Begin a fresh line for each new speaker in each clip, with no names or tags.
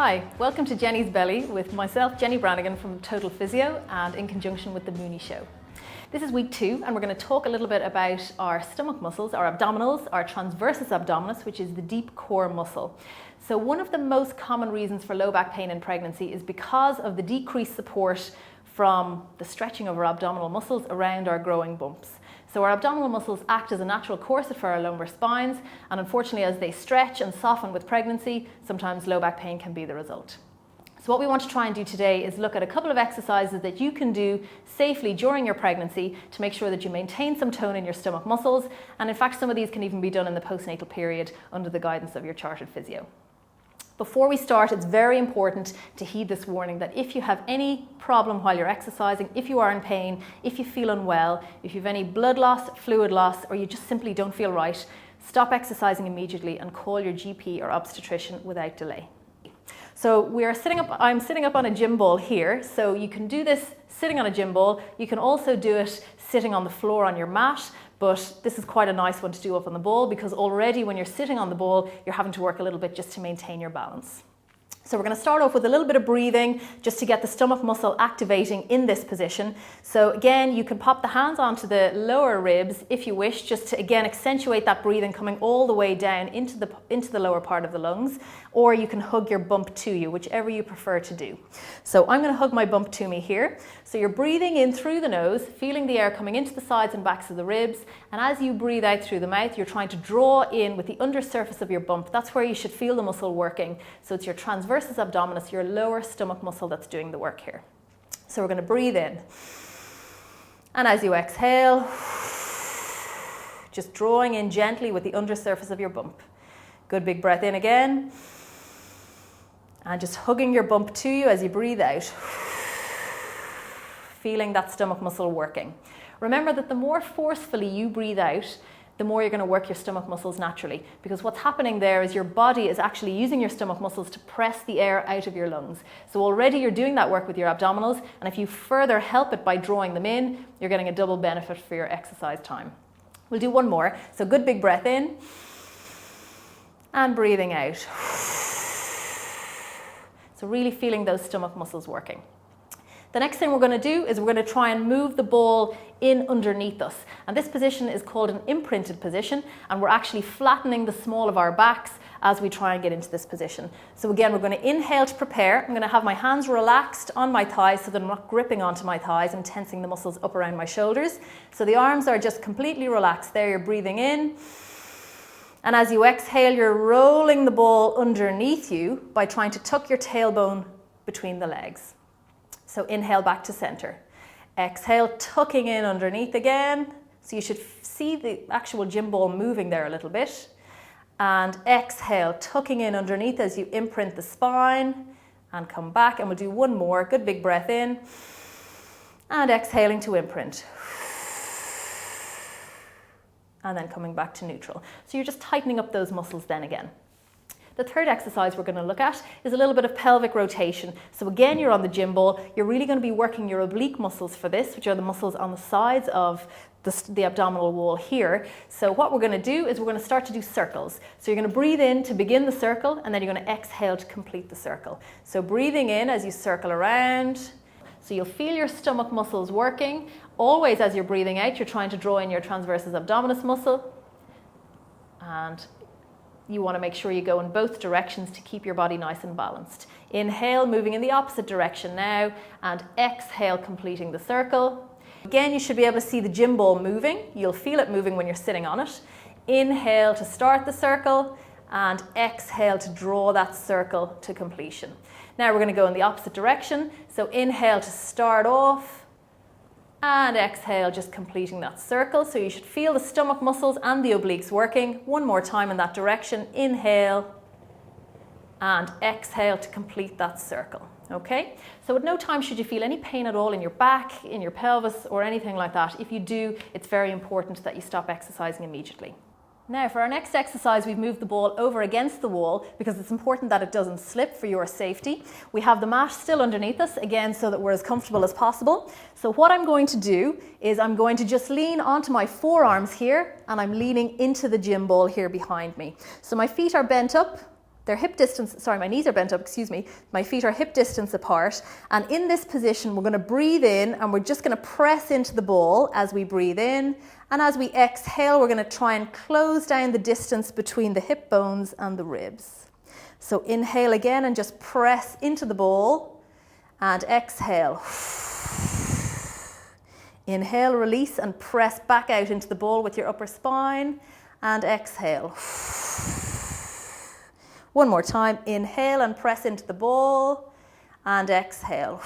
Hi, welcome to Jenny's Belly with myself, Jenny Brannigan from Total Physio, and in conjunction with The Mooney Show. This is week 2 and we're going to talk a little bit about our stomach muscles, our abdominals, our transversus abdominis, which is the deep core muscle. So one of the most common reasons for low back pain in pregnancy is because of the decreased support from the stretching of our abdominal muscles around our growing bumps. So our abdominal muscles act as a natural corset for our lumbar spines, and unfortunately as they stretch and soften with pregnancy, sometimes low back pain can be the result. So what we want to try and do today is look at a couple of exercises that you can do safely during your pregnancy to make sure that you maintain some tone in your stomach muscles, and in fact some of these can even be done in the postnatal period under the guidance of your chartered physio. Before we start, it's very important to heed this warning that if you have any problem while you're exercising, if you are in pain, if you feel unwell, if you have any blood loss, fluid loss, or you just simply don't feel right, stop exercising immediately and call your GP or obstetrician without delay. So I'm sitting up on a gym ball here, so you can do this sitting on a gym ball. You can also do it sitting on the floor on your mat, but this is quite a nice one to do up on the ball because already when you're sitting on the ball, you're having to work a little bit just to maintain your balance. So we're going to start off with a little bit of breathing just to get the stomach muscle activating in this position. So again, you can pop the hands onto the lower ribs if you wish, just to again accentuate that breathing coming all the way down into the lower part of the lungs, or you can hug your bump to you, whichever you prefer to do. So I'm going to hug my bump to me here. So you're breathing in through the nose, feeling the air coming into the sides and backs of the ribs, and as you breathe out through the mouth, you're trying to draw in with the undersurface of your bump. That's where you should feel the muscle working. So it's your transversus abdominis, your lower stomach muscle, that's doing the work here. So we're going to breathe in. And as you exhale, just drawing in gently with the undersurface of your bump. Good big breath in again. And just hugging your bump to you as you breathe out. Feeling that stomach muscle working. Remember that the more forcefully you breathe out, the more you're going to work your stomach muscles naturally, because what's happening there is your body is actually using your stomach muscles to press the air out of your lungs. So already you're doing that work with your abdominals, and if you further help it by drawing them in, you're getting a double benefit for your exercise time. We'll do one more. So good big breath in and breathing out. So really feeling those stomach muscles working. The next thing we're going to do is we're going to try and move the ball in underneath us. And this position is called an imprinted position, and we're actually flattening the small of our backs as we try and get into this position. So again, we're going to inhale to prepare. I'm going to have my hands relaxed on my thighs so that I'm not gripping onto my thighs and tensing the muscles up around my shoulders. So the arms are just completely relaxed. There, you're breathing in. And as you exhale, you're rolling the ball underneath you by trying to tuck your tailbone between the legs. So inhale back to center. Exhale, tucking in underneath again. So you should see the actual gym ball moving there a little bit. And exhale, tucking in underneath as you imprint the spine. And come back, and we'll do one more. Good big breath in. And exhaling to imprint. And then coming back to neutral. So you're just tightening up those muscles then again. The third exercise we're going to look at is a little bit of pelvic rotation. So again, you're on the gym ball. You're really going to be working your oblique muscles for this, which are the muscles on the sides of the abdominal wall here. So what we're going to do is we're going to start to do circles. So you're going to breathe in to begin the circle, and then you're going to exhale to complete the circle. So breathing in as you circle around. So you'll feel your stomach muscles working. Always as you're breathing out, you're trying to draw in your transversus abdominis muscle. And you want to make sure you go in both directions to keep your body nice and balanced. Inhale, moving in the opposite direction now, and exhale, completing the circle. Again, you should be able to see the gym ball moving. You'll feel it moving when you're sitting on it. Inhale to start the circle, and exhale to draw that circle to completion. Now we're going to go in the opposite direction. So inhale to start off, and exhale, just completing that circle. So you should feel the stomach muscles and the obliques working. One more time in that direction. Inhale and exhale to complete that circle. Okay? So at no time should you feel any pain at all in your back, in your pelvis, or anything like that. If you do, it's very important that you stop exercising immediately. Now for our next exercise, we've moved the ball over against the wall because it's important that it doesn't slip for your safety. We have the mat still underneath us, again, so that we're as comfortable as possible. So what I'm going to do is I'm going to just lean onto my forearms here, and I'm leaning into the gym ball here behind me. So my feet are bent up. They're hip distance, sorry, my knees are bent up, excuse me. My feet are hip distance apart. And in this position, we're going to breathe in and we're just going to press into the ball as we breathe in. And as we exhale, we're going to try and close down the distance between the hip bones and the ribs. So inhale again and just press into the ball and exhale. Inhale, release and press back out into the ball with your upper spine and exhale. One more time, inhale and press into the ball and exhale.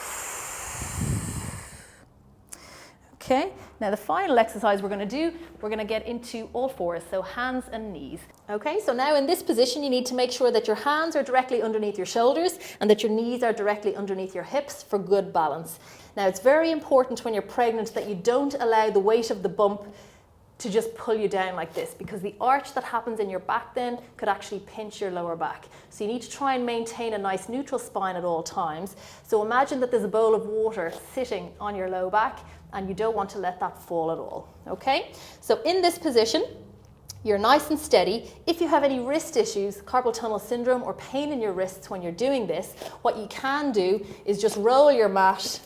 Okay, now the final exercise we're going to do, we're going to get into all fours, so hands and knees. Okay, so now in this position you need to make sure that your hands are directly underneath your shoulders and that your knees are directly underneath your hips for good balance. Now it's very important when you're pregnant that you don't allow the weight of the bump to just pull you down like this, because the arch that happens in your back then could actually pinch your lower back. So you need to try and maintain a nice neutral spine at all times. So imagine that there's a bowl of water sitting on your low back and you don't want to let that fall at all. Okay, so in this position you're nice and steady. If you have any wrist issues, carpal tunnel syndrome or pain in your wrists when you're doing this, what you can do is just roll your mat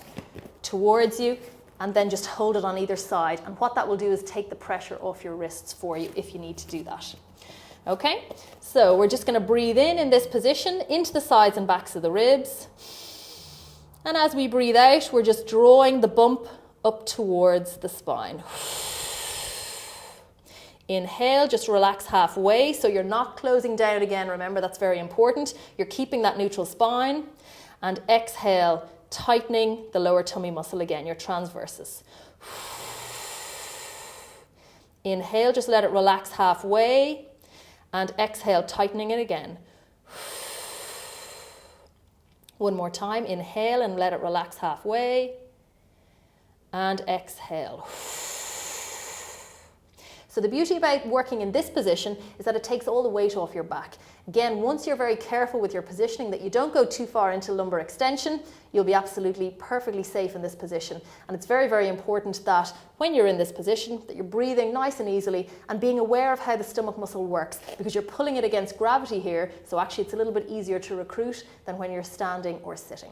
towards you and then just hold it on either side. And what that will do is take the pressure off your wrists for you if you need to do that. Okay, so we're just going to breathe in this position into the sides and backs of the ribs. And as we breathe out, we're just drawing the bump up towards the spine. Inhale, just relax halfway, so you're not closing down again. Remember, that's very important. You're keeping that neutral spine. And exhale, tightening the lower tummy muscle again, your transversus. Inhale, just let it relax halfway. And exhale, tightening it again. One more time, inhale and let it relax halfway. And exhale. So the beauty about working in this position is that it takes all the weight off your back. Again, once you're very careful with your positioning that you don't go too far into lumbar extension, you'll be absolutely perfectly safe in this position. And it's very, very important that when you're in this position, that you're breathing nice and easily and being aware of how the stomach muscle works, because you're pulling it against gravity here. So actually it's a little bit easier to recruit than when you're standing or sitting.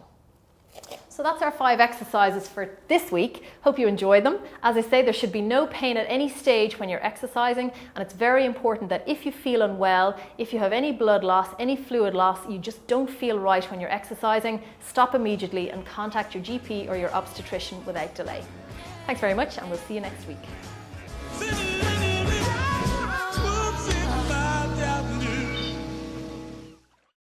So that's our 5 exercises for this week. Hope you enjoyed them. As I say, there should be no pain at any stage when you're exercising, and it's very important that if you feel unwell, if you have any blood loss, any fluid loss, you just don't feel right when you're exercising, stop immediately and contact your GP or your obstetrician without delay. Thanks very much, and we'll see you next week.